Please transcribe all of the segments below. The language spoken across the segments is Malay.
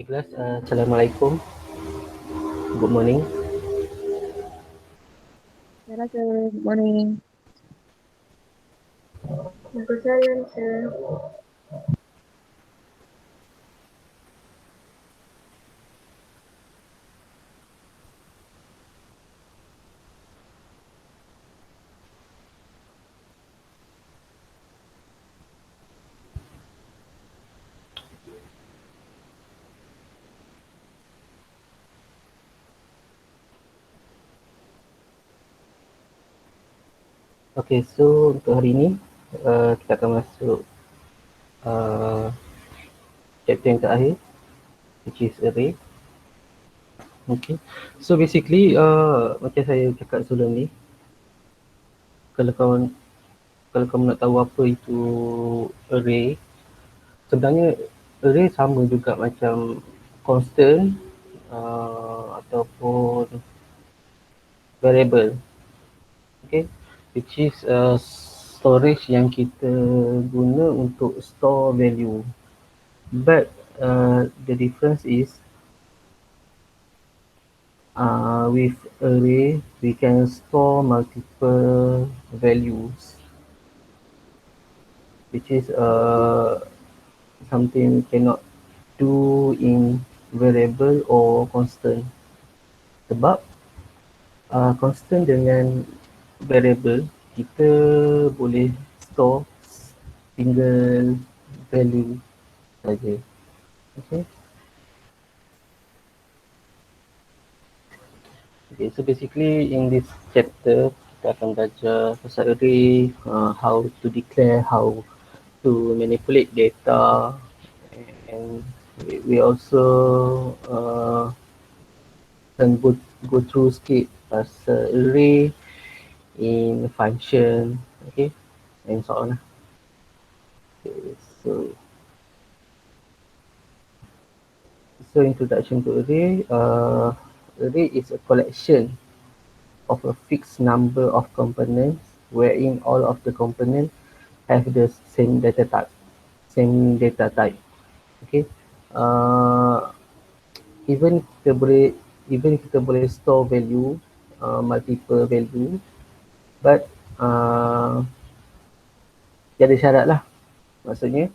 Ikhlas, Assalamualaikum. Good morning. Hello, sir. Good morning. Waalaikumsalam, sir. Okay, so untuk hari ini kita akan masuk uh, chapter yang terakhir, which is array. Okay, so basically macam saya cakap sebelum ni, kalau kamu nak tahu apa itu array, sebenarnya array sama juga macam constant ataupun variable. Okay, which is storage yang kita guna untuk store value. But the difference is with array we can store multiple values, which is something we cannot do in variable or constant. Sebab constant dengan variable kita boleh store single value saja. Okay. Okay, so basically in this chapter kita akan belajar pasal array, how to declare, how to manipulate data, and we also can go through sikit pasal array in function, okay, and so on. Okay, so introduction to array. Array is a collection of a fixed number of components wherein all of the components have the same data type. Okay. Uh, even kita boleh store value, multiple value, but dia ada syarat lah. Maksudnya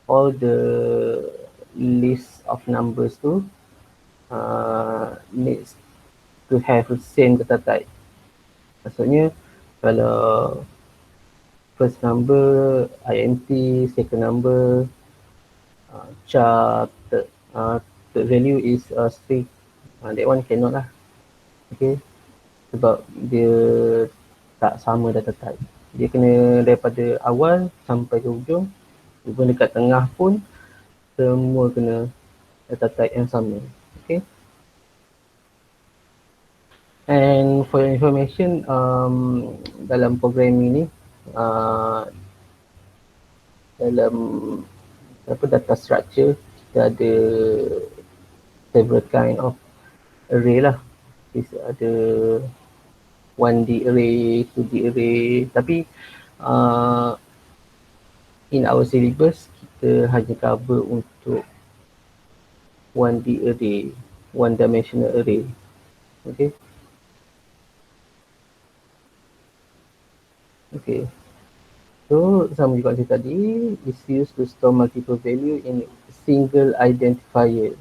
all the list of numbers tu needs to have the same data type. Maksudnya kalau first number int, second number char, third value is string, that one cannot lah. Okay, sebab dia tak sama data type. Dia kena daripada awal sampai ke hujung, even dekat tengah pun semua kena data type yang sama. Okay. And for your information, dalam programming ni, dalam data structure, kita ada several kind of array lah. Ada 1D array, 2D array, tapi in our syllabus kita hanya cover untuk 1D array, one dimensional array. Okay. Okay. So sama juga macam tadi, is used to store multiple value in single identifier.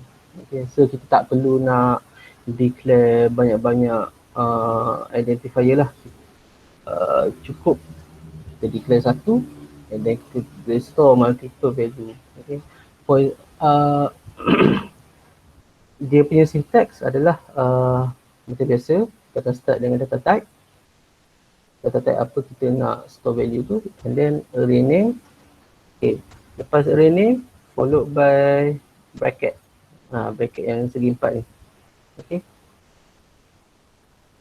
Okay. So kita tak perlu nak declare banyak-banyak identifier lah. Cukup kita declare satu and then kita store multiple value. Okay. For dia punya syntax adalah macam biasa, kita start dengan data type apa kita nak store value tu, and then array name. Okay, lepas array name followed by bracket, bracket yang segi empat ni. Okay.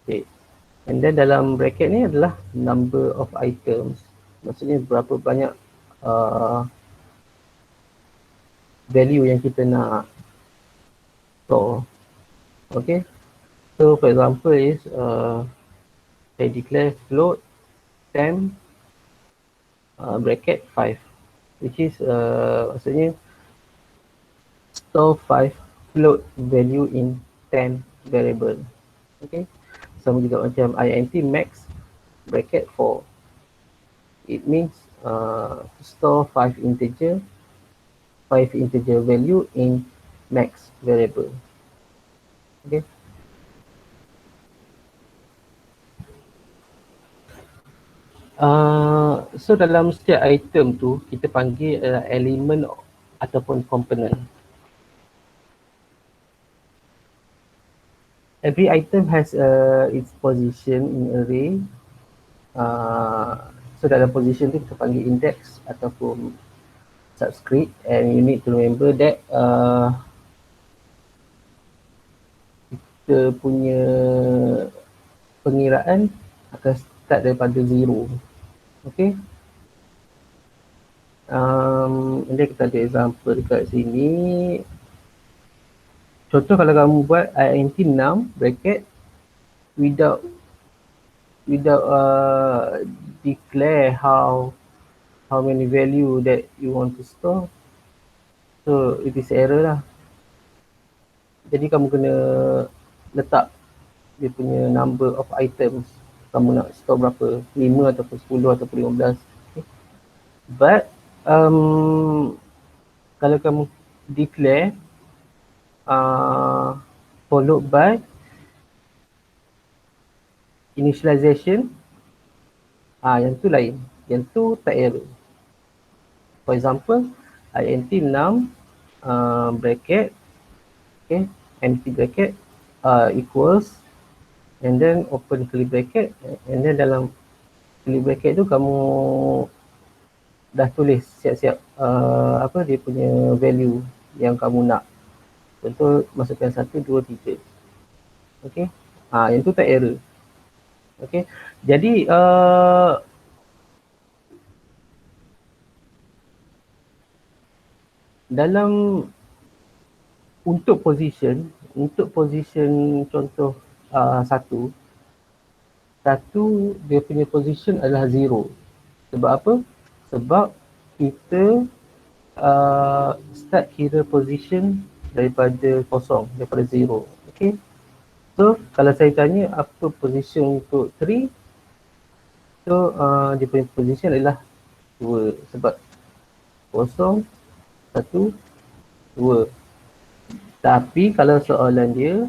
Okay, and then dalam bracket ni adalah number of items, maksudnya berapa banyak value yang kita nak store. Okay, so for example is I declare float temp bracket 5, which is maksudnya store 5 float value in 10 variable. Okay, sama juga macam int max bracket 4. It means to store 5 integer value in max variable. Okay. So dalam setiap item tu kita panggil elemen ataupun component. Every item has its position in array. So dalam position tu kita panggil index ataupun subscript, and you need to remember that kita punya pengiraan akan start daripada 0. Okay. And then kita ada example dekat sini. Contoh kalau kamu buat int num bracket without declare how many value that you want to store, so it is error lah. Jadi kamu kena letak dia punya number of items, kamu nak store berapa, 5 ataupun 10 ataupun 15. Okay. But kalau kamu declare followed by initialization, yang tu lain, yang tu tak error. For example, int num bracket, okay, empty bracket equals, and then open curly bracket, and then dalam curly bracket tu kamu dah tulis siap-siap apa dia punya value yang kamu nak. Contoh masukkan 1, 2, 3. Okay. Yang tu tak error. Okay. Jadi dalam untuk position contoh 1 dia punya position adalah 0. Sebab apa? Sebab kita start kira position daripada kosong, daripada 0. Okay. So kalau saya tanya apa position untuk 3, so dia punya position adalah 2 sebab 0, 1, 2. Tapi kalau soalan dia,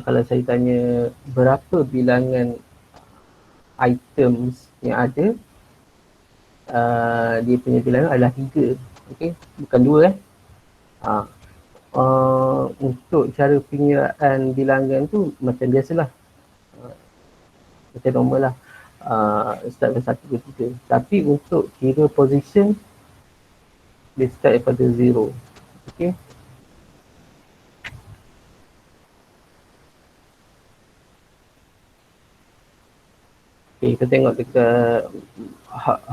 kalau saya tanya berapa bilangan items yang ada, dia punya bilangan adalah 3. Okay, bukan 2. Untuk cara pengiraan bilangan tu macam biasalah, macam normal lah, start dari 1 ke 3. Tapi untuk kira position, dia start daripada 0. Okay. Okay, kita tengok dekat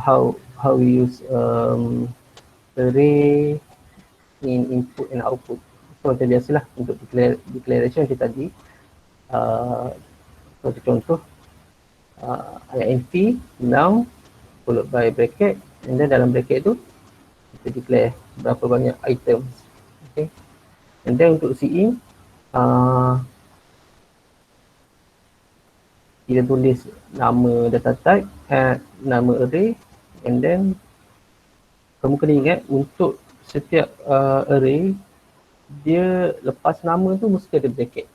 how we use array in input and output. So macam biasalah untuk declaration macam tadi. Contoh int num followed by bracket, and then dalam bracket tu kita declare berapa banyak items. Okay. And then untuk cin, kita tulis nama data type, nama array, and then kamu kena ingat untuk setiap array, dia lepas nama tu mesti ada bracket.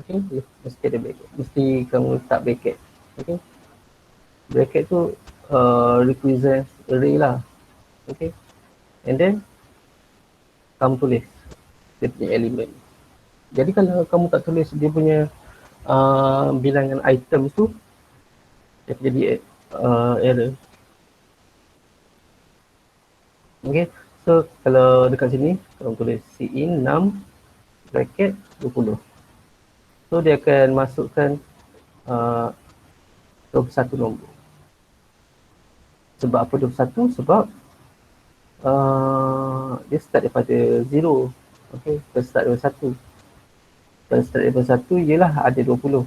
Okay, mesti ada bracket, mesti kamu letak bracket. Okay, bracket tu represent array lah. Okay, and then kamu tulis dia punya elemen. Jadi kalau kamu tak tulis dia punya bilangan item tu, dia akan jadi error. Okay, so kalau dekat sini kamu tulis cin num bracket 20, so dia akan masukkan 21 nombor. Sebab apa 21? Sebab dia start daripada 0. Okay, start daripada 1. Kalau start daripada 1 ialah ada 20.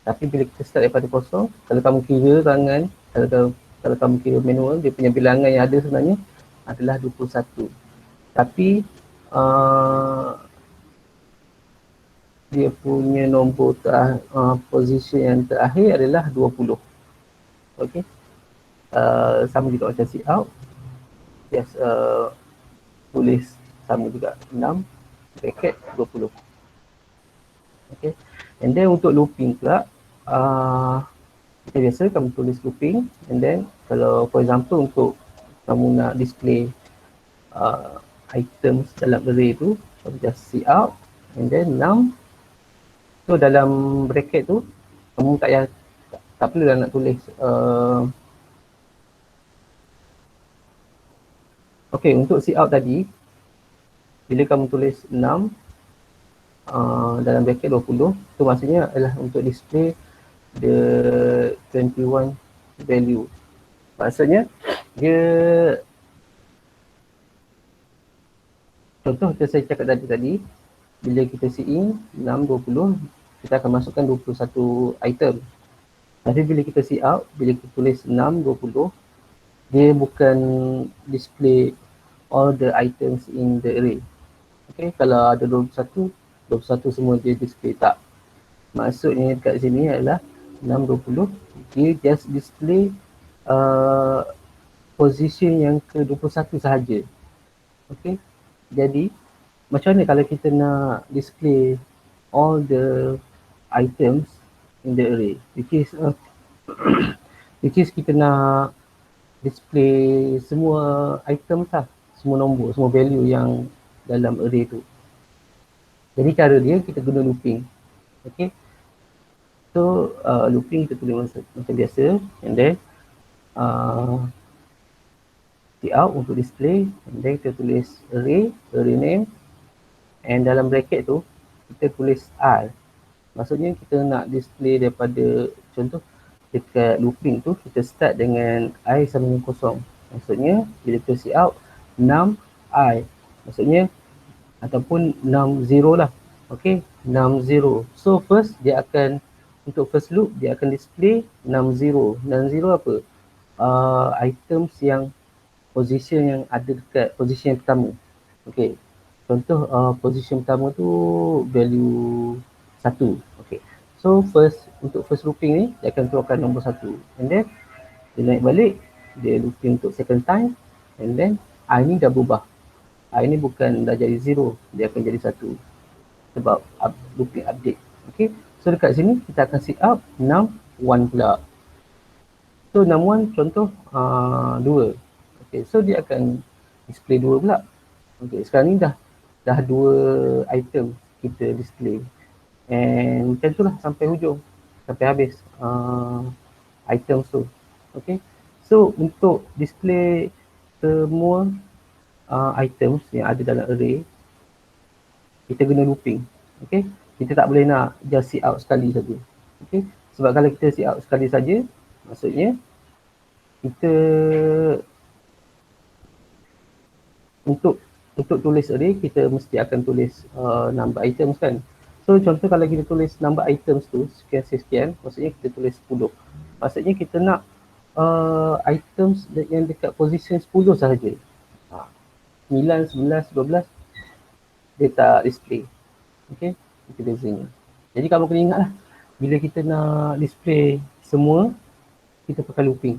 Tapi bila kita start daripada kosong, kalau kamu kira tangan, kalau kamu kira manual, dia punya bilangan yang ada sebenarnya adalah 21. Tapi dia punya nombor position yang terakhir adalah 20. Okey. Sama juga macam sit out. Just tulis sama juga 6 bracket 20. Okay. And then untuk looping pula, kita biasa kamu tulis looping, and then kalau for example untuk kamu nak display items dalam array tu, kamu just see out and then num. So dalam bracket tu kamu tak perlu lah nak tulis okay, untuk see out tadi bila kamu tulis 6 dalam bracket 20, tu maksudnya adalah untuk display the 21 value. Maksudnya dia, contoh yang saya cakap tadi, bila kita see in 6, 20, kita akan masukkan 21 item. Tapi bila kita see out, bila kita tulis 6, 20, dia bukan display all the items in the array. Okay, kalau ada 21 semua dia display, tak. Maksudnya kat sini adalah 6, 20, dia just display position yang ke-21 sahaja. Okay, jadi macam mana kalau kita nak display all the items in the array, which is kita nak display semua item lah, semua nombor, semua value yang dalam array tu. Jadi cara dia kita guna looping. Okay, so looping kita tulis macam biasa, and then out untuk display, and then kita tulis array name, and dalam bracket tu kita tulis R. Maksudnya kita nak display daripada, contoh dekat looping tu kita start dengan I sama dengan kosong. Maksudnya bila kita see out 6 I, maksudnya ataupun 60 lah. Okay, 60. So first dia akan, untuk first loop dia akan display 60. 60 apa? Items yang position yang ada dekat position yang pertama. Okay, contoh position pertama tu value 1. Okay, so untuk first looping ni dia akan keluarkan nombor 1, and then dia naik balik, dia looping untuk second time, and then I ni dah berubah. I ni bukan dah jadi 0, dia akan jadi 1 sebab looping update. Okay, so dekat sini kita akan set up 61 pula. So 61 contoh 2. Okay, so dia akan display 2 pula. Okay, sekarang ni dah 2 item kita display. And macam tu lah sampai hujung, sampai habis items tu. Okay, so untuk display semua items yang ada dalam array, kita guna looping. Okay, kita tak boleh nak just see out sekali saja. Okay, sebab kalau kita see out sekali saja, maksudnya kita untuk tulis array, kita mesti akan tulis number items kan. So contoh kalau kita tulis number items tu sekian, maksudnya kita tulis 10. Maksudnya kita nak items yang dekat position 10 sahaja. 9, 11, 12 dia tak display. Okay, itu bezanya. Jadi kamu kena ingat lah, bila kita nak display semua, kita pakai looping.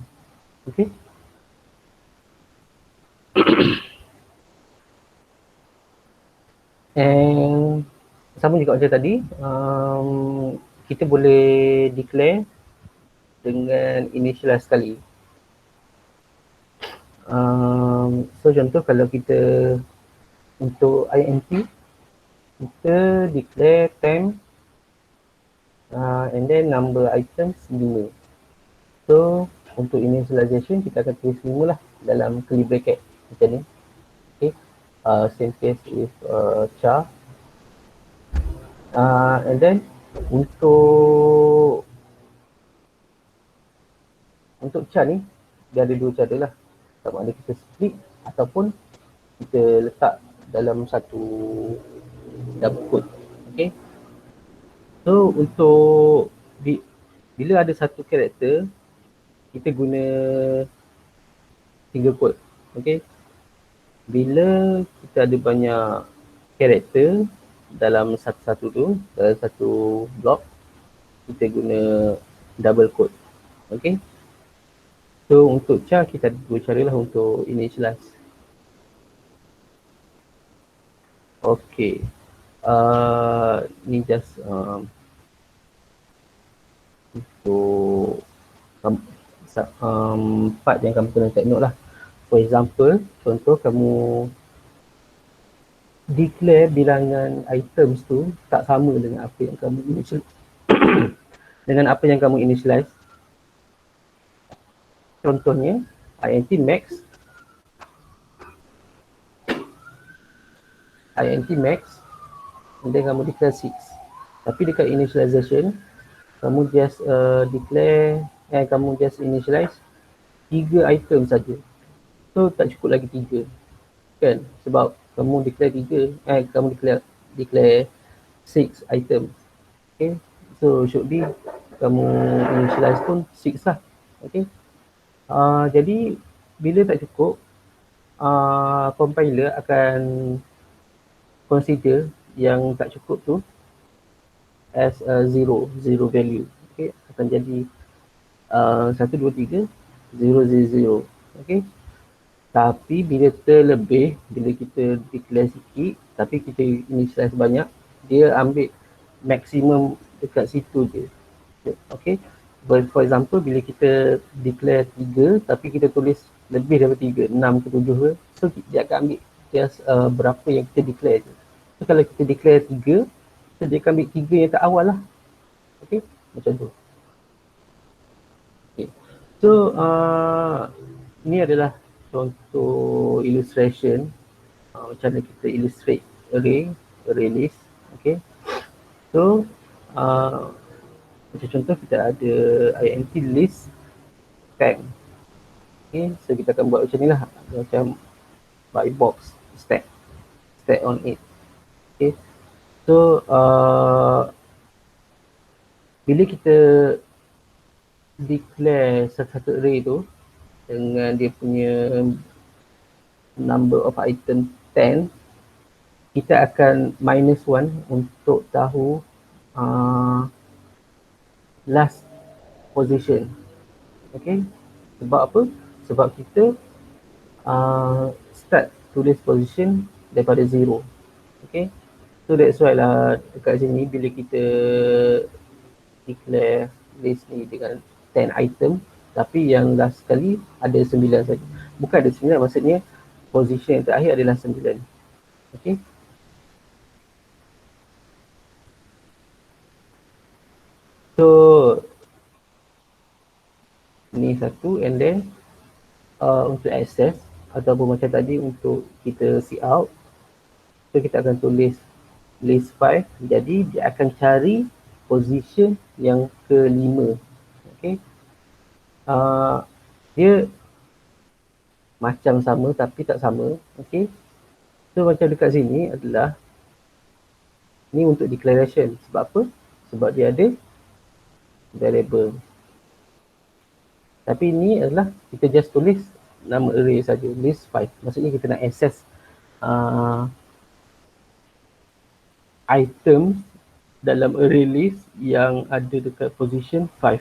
Okay. And sama juga macam tadi, kita boleh declare dengan initialize sekali. So contoh kalau kita untuk int, kita declare temp and then number items 5. So untuk initialization kita akan tulis 5 lah dalam curly bracket macam ni. Okay, same case with char. And then untuk char ni dia ada 2 cara lah. Sama ada kita split ataupun kita letak dalam satu double quote. Okay, so untuk bila ada satu karakter, kita guna single quote. Okay, bila kita ada banyak karakter, dalam satu-satu tu, dalam satu blok, kita guna double quote. Okay. So untuk char kita ada dua cara lah untuk initialize. Okay. Ni just untuk part yang kamu kena take note lah. For example, contoh kamu declare bilangan items tu tak sama dengan apa yang kamu dengan apa yang kamu initialize. Contohnya int max and then kamu declare 6. Tapi dekat initialization kamu just kamu just initialize 3 item saja. So tak cukup lagi 3. Kan? Sebab kamu declare 3, kamu declare 6 item. Okay? So should be kamu initialize pun 6 lah. Okay? Jadi bila tak cukup, compiler akan consider yang tak cukup tu as zero value. Okay? Akan jadi 1, 2, 3, 0. Okay? Tapi bila terlebih, bila kita declare sikit tapi kita initialize banyak, dia ambil maksimum dekat situ je. Okay. For example, bila kita declare 3 tapi kita tulis lebih daripada 3, 6 ke 7 ke, so dia akan ambil just berapa yang kita declare je. So kalau kita declare 3, so dia akan ambil 3 yang tak awal lah. Okay, macam tu. Okay. So ni adalah contoh illustration macam mana kita illustrate array list. Okay. So macam contoh kita ada int list stack. Okay. So kita akan buat macam ni lah, macam by box stack on it. Okay. So bila kita declare satu array tu dengan dia punya number of item 10, kita akan -1 untuk tahu last position. Okay. Sebab apa? Sebab kita start tulis position daripada 0. Okay. So that's why lah dekat sini bila kita declare list ni dengan 10 item, tapi yang last sekali ada 9 saja. Bukan ada 9, maksudnya position yang terakhir adalah 9. Okay. So ni satu, and then untuk access ataupun macam tadi untuk kita see out, so kita akan tulis list 5, jadi dia akan cari position yang ke-5. Okay. Dia macam sama tapi tak sama. Okay. So macam dekat sini adalah ni untuk declaration. Sebab apa? Sebab dia ada variable. Tapi ni adalah kita just tulis nama array saja, list 5. Maksudnya kita nak access item dalam array list yang ada dekat position 5.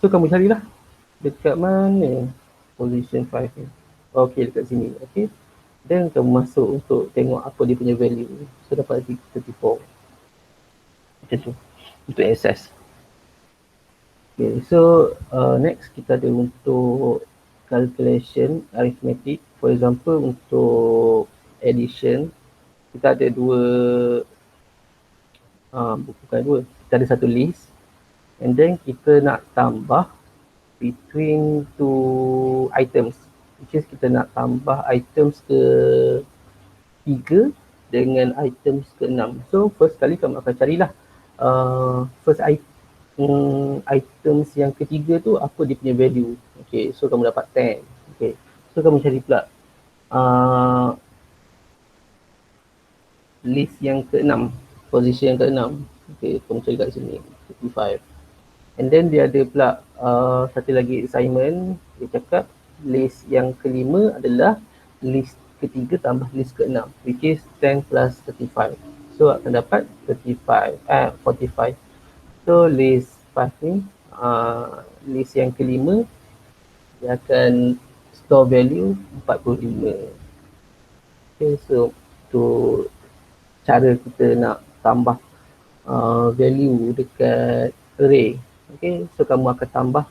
So kamu carilah dekat mana position 5 ni. Okay, dekat sini. Okay. Dan kamu masuk untuk tengok apa dia punya value. So dapat 34. Macam tu. Untuk access. Okay, so next kita ada untuk calculation arithmetic. For example, untuk addition, kita ada bukan dua, kita ada satu list, and then kita nak tambah between two items, which is kita nak tambah items ke 3 dengan items ke 6. So first kali kamu akan carilah first items yang ketiga tu apa dia punya value. Okay, so kamu dapat 10. Okay, so kamu cari pula list yang ke-6, position yang ke-6. Okay, kamu cari kat sini 55. And then dia ada pula satu lagi assignment, dia cakap list yang ke-5 adalah list ke-3 tambah list ke-6, which is 10 plus 35. So akan dapat 45. So list 5 ni, list yang kelima, dia akan store value 45. Okay, so tu cara kita nak tambah value dekat array. Okay, so kamu akan tambah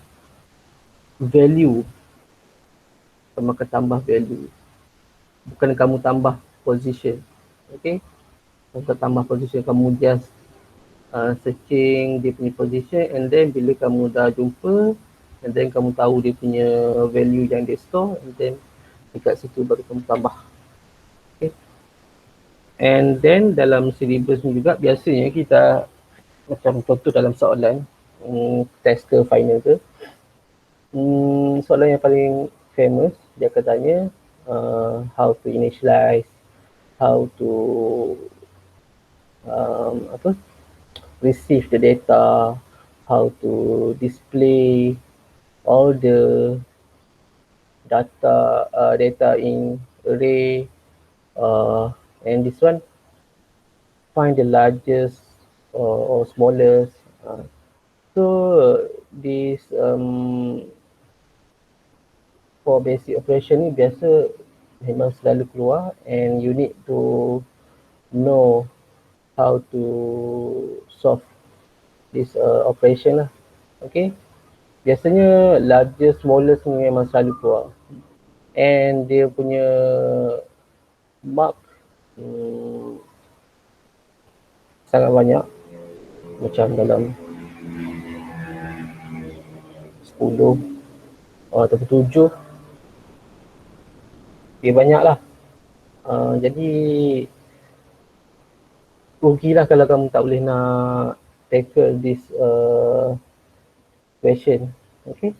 value. Bukan kamu tambah position. Okay, kamu tambah position, kamu just searching dia punya position, and then bila kamu dah jumpa, and then kamu tahu dia punya value yang dia store, and then dekat situ baru kamu tambah. Okay. And then dalam syllabus ni juga biasanya kita macam contoh dalam soalan test ke final ke, soalan yang paling famous dia akan tanya how to initialize, how to receive the data, how to display all the data in array, and this one, find the largest or smallest. So this for basic operation ni biasa memang selalu keluar, and you need to know how to solve this operation lah. Okay, biasanya largest, smallest ni memang selalu keluar, and dia punya mark sangat banyak, macam dalam 10 ataupun 7, dia banyak lah. Jadi rugilah kalau kamu tak boleh nak tackle this question. Okay,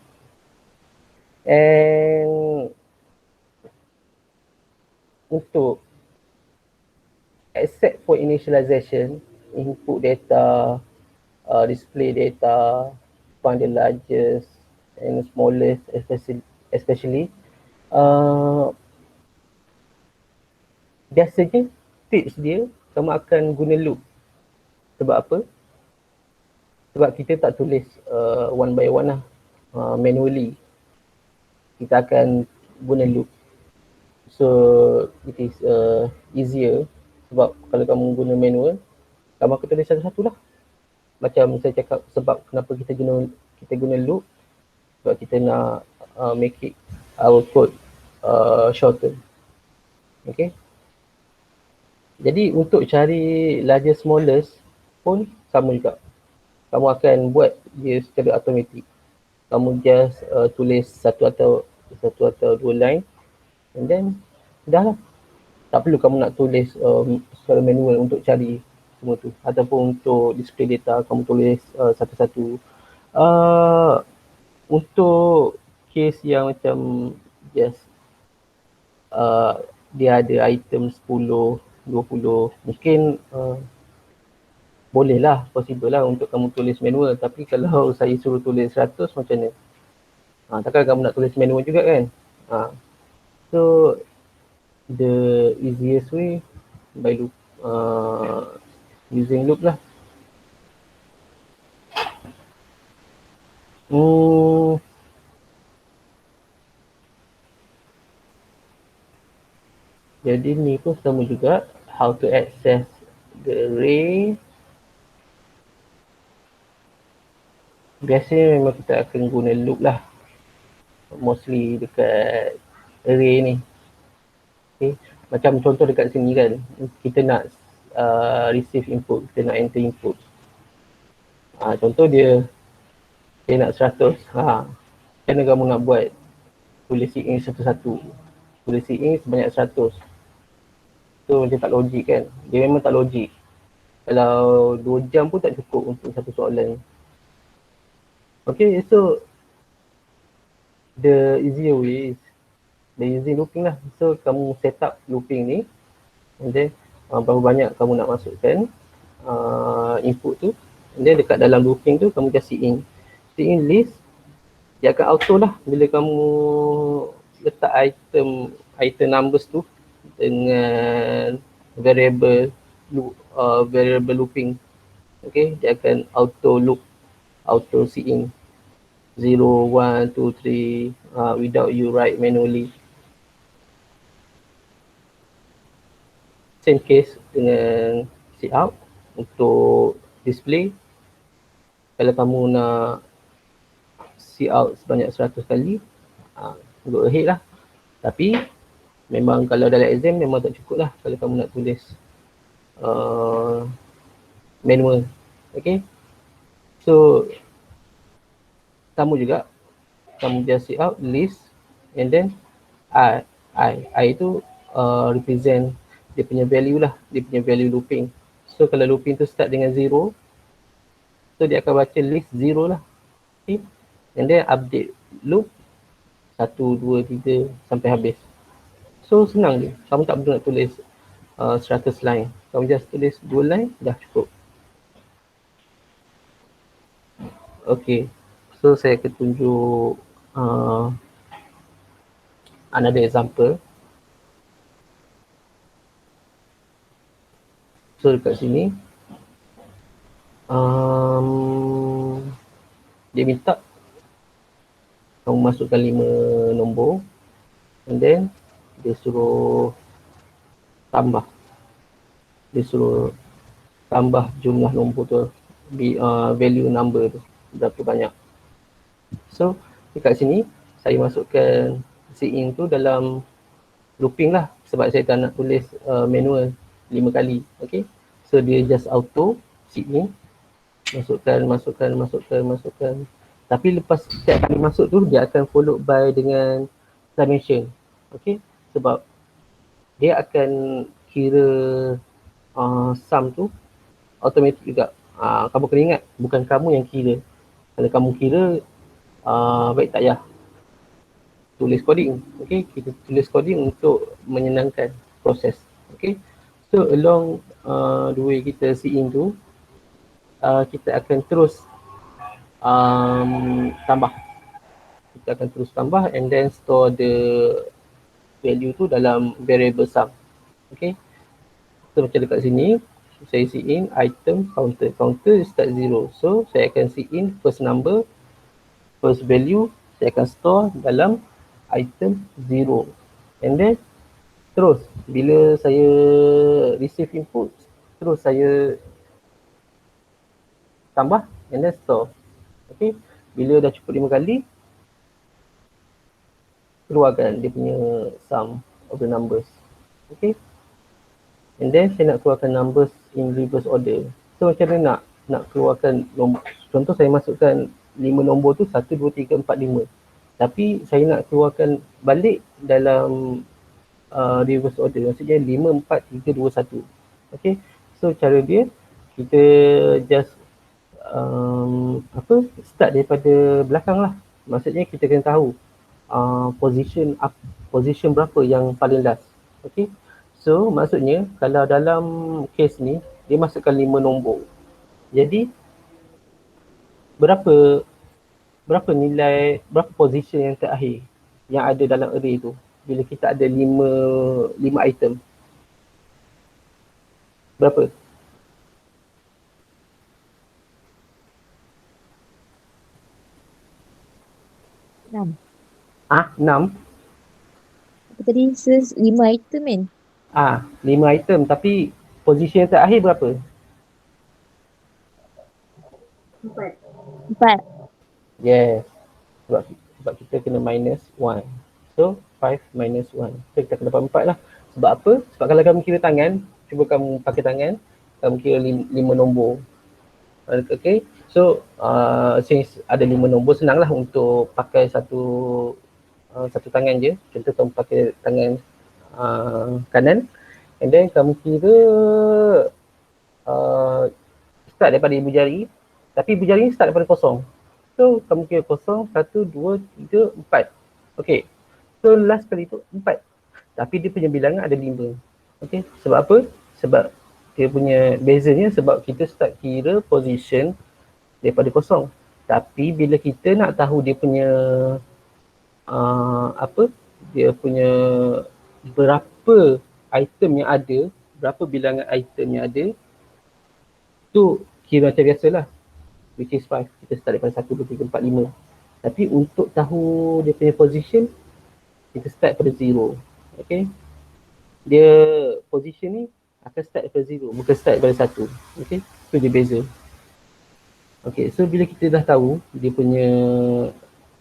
and untuk except for initialization, input data, display data, find the largest and smallest, especially biasanya tips dia kamu akan guna loop. Sebab apa? Sebab kita tak tulis one by one lah, manually. Kita akan guna loop. So it is easier, sebab kalau kamu guna manual, kamu akan tulis satu-satu lah. Macam saya cakap, sebab kenapa kita guna loop, sebab kita nak make it our code shorter. Okay. Jadi untuk cari largest, smallest pun sama juga. Kamu akan buat dia secara automatik. Kamu just tulis satu atau dua line, and then dah lah. Tak perlu kamu nak tulis secara manual untuk cari semua tu, ataupun untuk display data kamu tulis satu-satu. Untuk case yang macam just dia ada item 10, 20, mungkin boleh lah, possible lah untuk kamu tulis manual. Tapi kalau saya suruh tulis 100, macam mana? Takkan kamu nak tulis manual juga kan? So the easiest way by loop, using loop lah. Jadi ni pun sama juga, how to access the array. Biasanya memang kita akan guna loop lah, mostly dekat array ni. Okay. Macam contoh dekat sini kan, kita nak receive input, kita nak enter input. Contoh dia nak 100. Macam mana kamu nak buat? Tulis in satu-satu. Tulis in sebanyak 100. So macam tak logik kan? Dia memang tak logik. Kalau 2 jam pun tak cukup untuk satu soalan. Okay, so the easier way is the using looping lah. So kamu set up looping ni, and then berapa banyak kamu nak masukkan input tu, and then dekat dalam looping tu kamu just in list. Dia akan auto lah bila kamu letak item numbers tu dengan variable variable looping. Okay, dia akan auto loop, auto see in 0, 1, 2, 3 without you write manually. Same case dengan see out untuk display. Kalau kamu nak see out sebanyak 100 kali, go ahead lah. Tapi memang kalau dalam exam memang tak cukup lah kalau kamu nak tulis manual. Okay, so kamu juga, kamu just see out list and then I itu represent dia punya value lah, dia punya value looping. So kalau looping tu start dengan 0, so dia akan baca list 0 lah. Okay, and then update loop 1, 2, 3 sampai habis. So senang je, kamu tak perlu nak tulis 100 line, kamu just tulis 2 line dah cukup. Okay, so saya akan tunjuk another example. So dekat sini dia minta kamu masukkan 5 nombor and then dia suruh tambah, dia suruh tambah jumlah nombor tu, value number tu berapa banyak. So dekat sini saya masukkan see in tu dalam looping lah, sebab saya tak nak tulis manual 5 kali. Okay, so dia just auto see in, masukkan. Tapi lepas setiap kali masuk tu dia akan follow by dengan summation. Okay, sebab dia akan kira sum tu automatic juga. Kamu kena ingat, bukan kamu yang kira. Kalau kamu kira, baik tak payah tulis coding. Okay, kita tulis coding untuk menyenangkan proses. Okay, so along the way kita see in tu, kita akan terus tambah. Kita akan terus tambah and then store the value tu dalam variable sum. Okay, so macam dekat sini saya see in item counter start 0. So saya akan see in first number, first value, saya akan store dalam item 0 and then terus bila saya receive input, terus saya tambah and then store. Okay, bila dah cukup 5 kali, keluarkan dia punya sum of the numbers. Okay, and then saya nak keluarkan numbers in reverse order. So macam mana nak keluarkan nombor? Contoh saya masukkan 5 nombor tu 1, 2, 3, 4, 5. Tapi saya nak keluarkan balik dalam reverse order. Maksudnya 5, 4, 3, 2, 1. Okay, so cara dia kita just start daripada belakang lah. Maksudnya kita kena tahu position berapa yang paling last. Okay, so maksudnya kalau dalam case ni dia masukkan 5 nombor, jadi berapa nilai, berapa position yang terakhir yang ada dalam array tu bila kita ada 5 item, berapa? Enam. 6? Apa tadi? 5 item kan? 5 item tapi position yang terakhir berapa? 4. Yes. Sebab kita kena minus 1. So 5 minus 1. So kita kena dapat 4 lah. Sebab apa? Sebab kalau kamu kira tangan, cuba kamu pakai tangan, kamu kira 5 nombor. Okay. So since ada 5 nombor, senanglah untuk pakai satu tangan je. Contoh kamu pakai tangan kanan and then kamu kira start daripada ibu jari, tapi ibu jari ni start daripada kosong. So kamu kira kosong, 1, 2, 3, 4. Okay, so last kali tu 4, tapi dia punya bilangan ada 5. Okay, sebab apa? Sebab dia punya bezanya sebab kita start kira position daripada kosong. Tapi bila kita nak tahu dia punya dia punya berapa item yang ada berapa bilangan item yang ada, tu kira macam biasalah, which is 5. Kita start daripada 1, 2, 3, 4, 5. Tapi untuk tahu dia punya position, kita start pada 0. Okay. Dia position ni akan start daripada 0, bukan start daripada 1. Okay. Tu dia beza. Okay, so bila kita dah tahu dia punya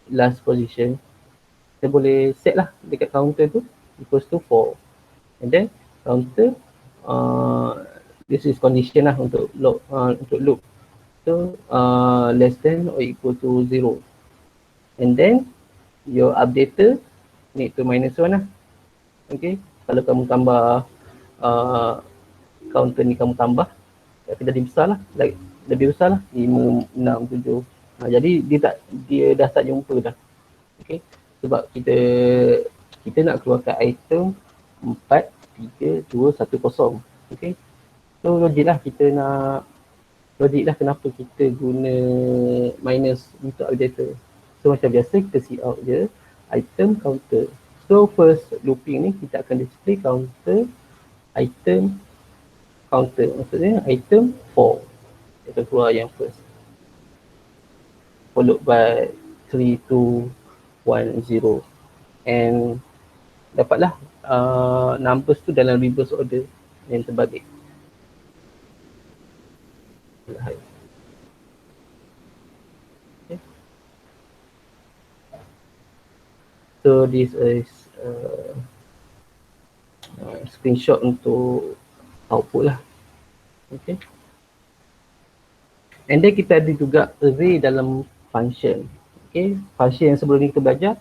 last position, kita boleh set lah dekat counter tu equals to 4. And then counter, this is condition lah untuk loop. So less than or equal to 0. And then your updater need to -1 lah. Okay, kalau kamu tambah counter ni, kamu tambah tapi dah besar lah, lebih besar lah, 5, 6, 7. Jadi dia dah tak jumpa dah. Okay, sebab kita nak keluarkan item 4, 3, 2, 1, 0. Okay, so logik lah kenapa kita guna minus untuk updater. So macam biasa kita see out je item counter. So first looping ni kita akan display counter item counter, maksudnya item 4 kita keluar yang first, followed by 3, 2, 1, 0, and dapatlah numbers tu dalam reverse order yang terbalik. Okay. So this is screenshot untuk output lah. Okay. And then kita ada juga array dalam function. Okay, function yang sebelum ni kita belajar,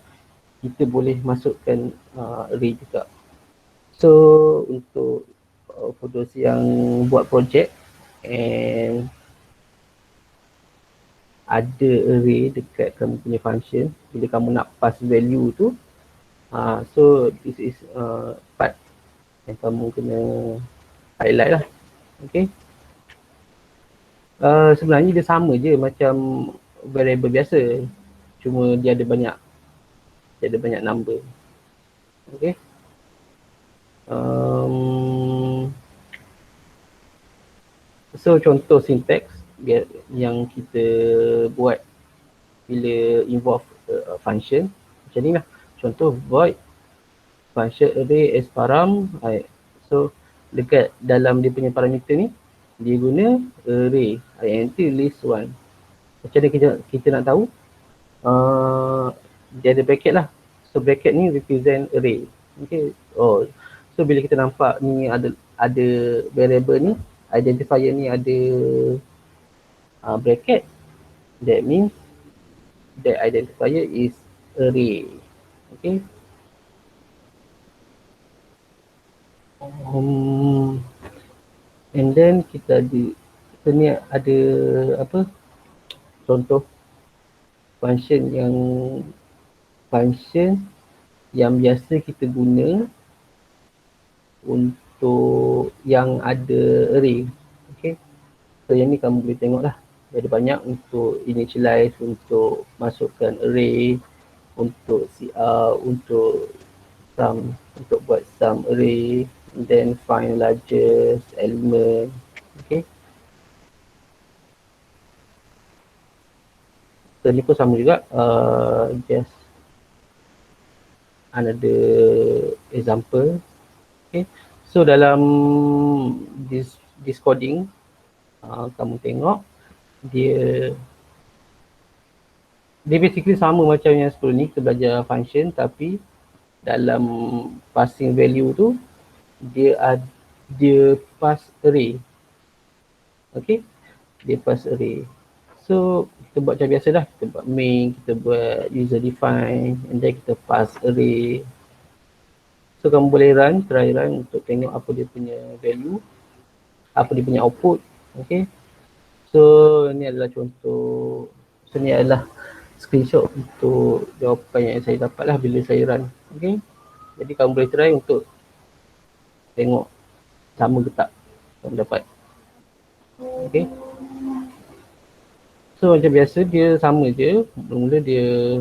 kita boleh masukkan array juga. So untuk for those yang buat project and ada array dekat kamu punya function, bila kamu nak pass value tu, so this is part yang kamu kena highlight lah. Okay. Sebenarnya dia sama je macam variable biasa, cuma dia ada banyak number. Okay. So contoh syntax yang kita buat bila involve function macam ni lah. Contoh void function array as param. So dekat dalam dia punya parameter ni, dia guna array int list 1. Macam mana kita nak tahu? Dia ada bracket lah. So bracket ni represent array. Okay. So bila kita nampak ni ada variable ni, identifier ni ada bracket, that means that identifier is array. Okay. And then kita ni ada apa? Contoh function yang biasa kita guna untuk yang ada array. Okay. So yang ni kamu boleh tengok lah. Dia ada banyak untuk initialize, untuk masukkan array, untuk untuk sum, untuk buat sum array, and then find largest element. Okay. So ni pun sama juga, just another example. Okay. So dalam this coding, kamu tengok dia basically sama macam yang sebelum ni kita belajar function, tapi dalam passing value tu dia pass array. Okay, dia pass array. So kita buat macam biasa lah, kita buat main, kita buat user define, and then kita pass array. So kamu boleh try run untuk tengok apa dia punya value, apa dia punya output. Okay, so ni adalah contoh, so ni adalah screenshot untuk jawapan yang saya dapat lah bila saya run. Okay, jadi kamu boleh try untuk tengok sama ke tak kamu dapat. Okay, so macam biasa dia sama je, mula dia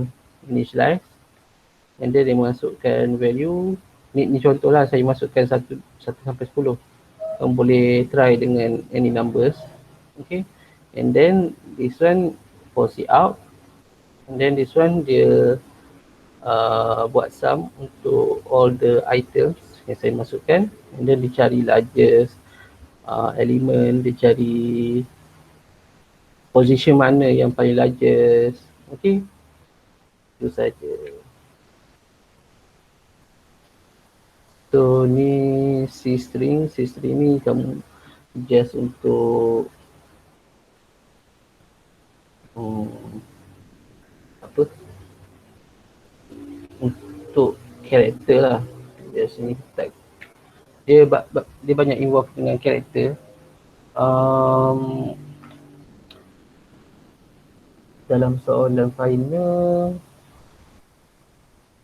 initialize, and then dia masukkan value. Ni contoh lah, saya masukkan 1 sampai 10. kamu boleh try dengan any numbers. Okay, and then this one force it out, and then this one dia buat sum untuk all the items yang saya masukkan, and then dia cari largest elemen, dia cari position mana yang paling largest. Okay, itu saja. So ni C string ni kamu just untuk apa, untuk karakter lah. Just ni type. Dia banyak involve dengan karakter. Dalam soalan final,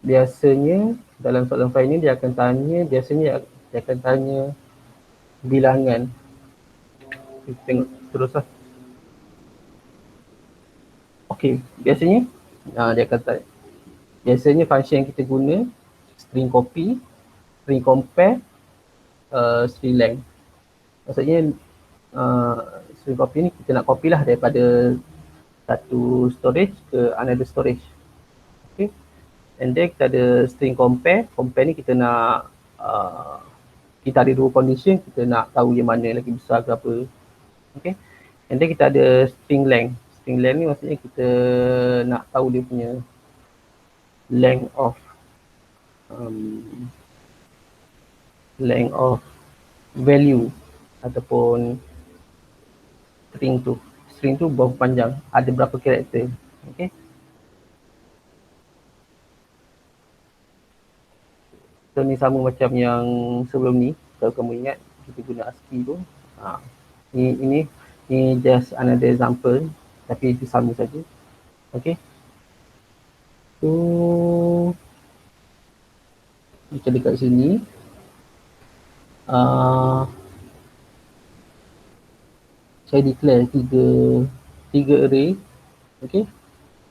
biasanya dalam soalan final dia akan tanya bilangan. Kita tengok terus lah. Okay, biasanya dia akan tanya. Biasanya function yang kita guna string copy, string compare, string length. Maksudnya string copy ni kita nak copy lah daripada satu storage ke another storage. Okay. And then kita ada string compare. Compare ni kita nak kita ada dua condition, kita nak tahu yang mana lagi besar ke apa. Okay. And then kita ada string length. String length ni maksudnya kita nak tahu dia punya length of value ataupun string tu. String tu berapa panjang, ada berapa karakter. Okay. So ni sama macam yang sebelum ni, kalau kamu ingat kita guna ASCII tu. Ini just another example, tapi itu sama saja. Okay. So macam dekat sini saya declare tiga array. Okay.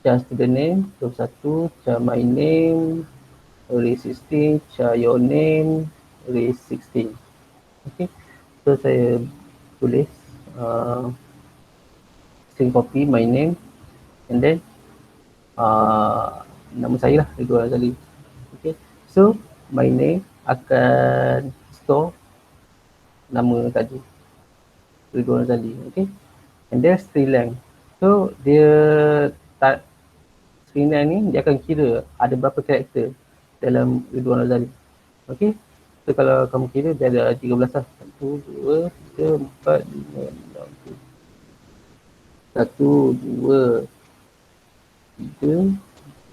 Char student name 21, char my name, array 16, char your name, array 16. Okay. So saya tulis string copy my name, and then nama saya lah, Ridwan Razali. Okay. So my name akan store nama tadi, Ridwan Razali. Okay. And then string length. So dia string length ni dia akan kira ada berapa karakter dalam Ridwan Razali. Okay. So kalau kamu kira dia ada 13 lah. 1, 2, 3, 4, 5, 6, 7. 1, 2, 3,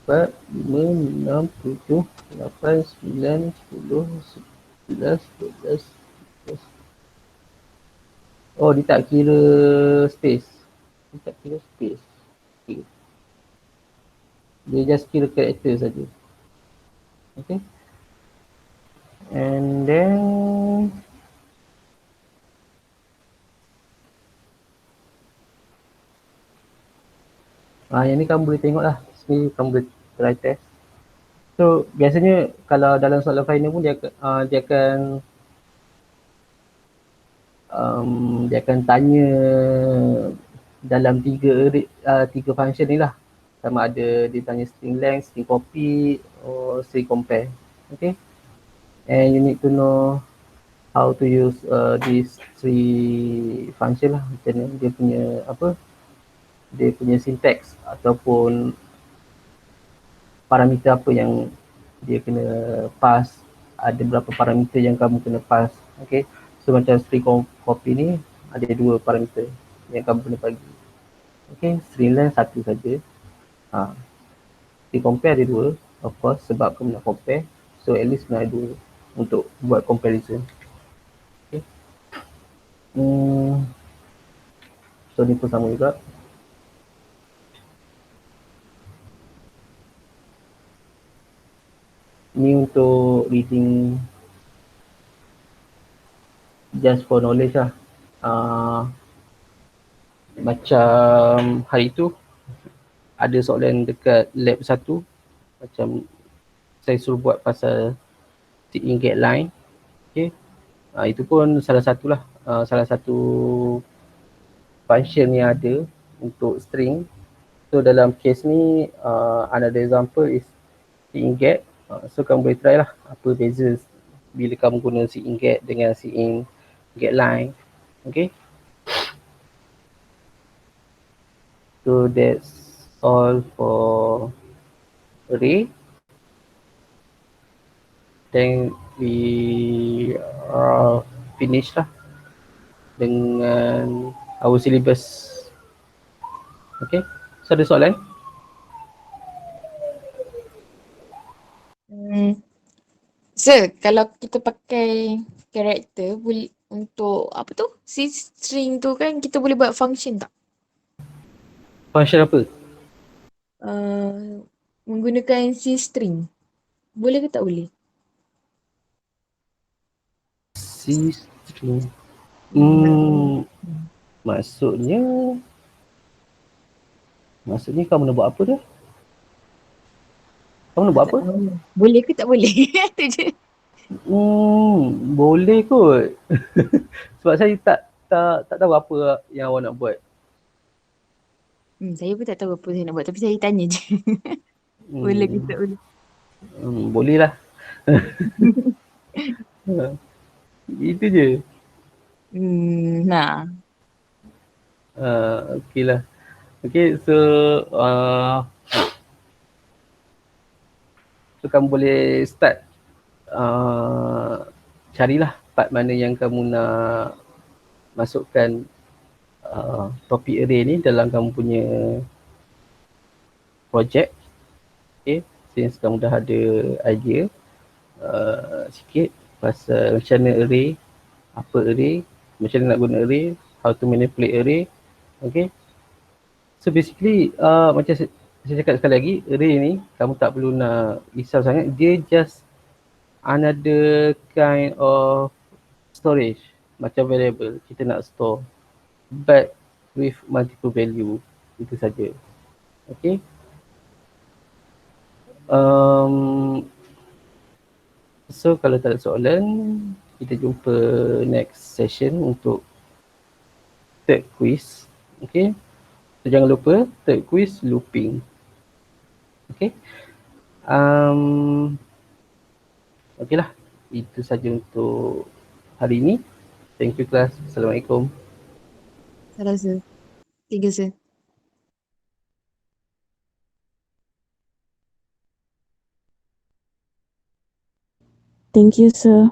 4, 5, 6, 7, 8, 9, 10, 11, 12, 13. Oh, dia tak kira space. Okay. Dia just kira karakter saja. Okay. And then yang ni kamu boleh tengok lah. Sini kamu boleh try test. So biasanya kalau dalam soalan final pun dia akan tanya dalam tiga function ni lah. Sama ada dia tanya string length, string copy, or string compare. Okay. And you need to know how to use these three function lah. Macam mana dia punya dia punya syntax ataupun parameter apa yang dia kena pass. Ada berapa parameter yang kamu kena pass. Okay. So macam string copy ni ada dua parameter yang kamu kena bagi. Okay. String length satu saja. String compare ada dua. Of course sebab kamu nak compare. So at least kena ada dua untuk buat comparison. Okay. So ni pun sama juga. Ni untuk reading just for knowledge lah. Macam hari tu ada soalan dekat lab 1, macam saya suruh buat pasal tick in get line. Okay. Itu pun salah satu function yang ada untuk string. So dalam case ni another example is string get. So kamu boleh try lah apa beza bila kamu guna string get dengan string get line. Okay. So that's all for array. Then we are finished lah dengan our syllabus. Okay. So ada soalan? Sir, kalau kita pakai karakter untuk apa tu? Si string tu kan kita boleh buat function tak? Function apa? Menggunakan si string. Boleh ke tak boleh? C string. Hmm. Maksudnya kamu nak buat apa dia? Kamu nak buat apa? Boleh ke tak boleh? Tu je. Boleh kot. Sebab saya tak tahu apa yang awak nak buat. Saya pun tak tahu apa saya nak buat tapi saya tanya je. Boleh ke tak boleh? Boleh lah. Itu je. Nah. Okay lah. Okay, so kamu boleh start carilah part mana yang kamu nak masukkan topik array ni dalam kamu punya project. Okay, since kamu dah ada idea sikit pasal macam mana array, apa array, macam mana nak guna array, how to manipulate array. Okay, so basically macam saya cakap sekali lagi, array ni kamu tak perlu nak risau sangat, dia just another kind of storage, macam variable kita nak store but with multiple value, itu saja. Okay. So kalau tak ada soalan, kita jumpa next session untuk third quiz. Okay. So jangan lupa third quiz looping. Okay. Okay lah. Itu saja untuk hari ini. Thank you class. Assalamualaikum. Salah sir. 3 sir. Thank you, sir.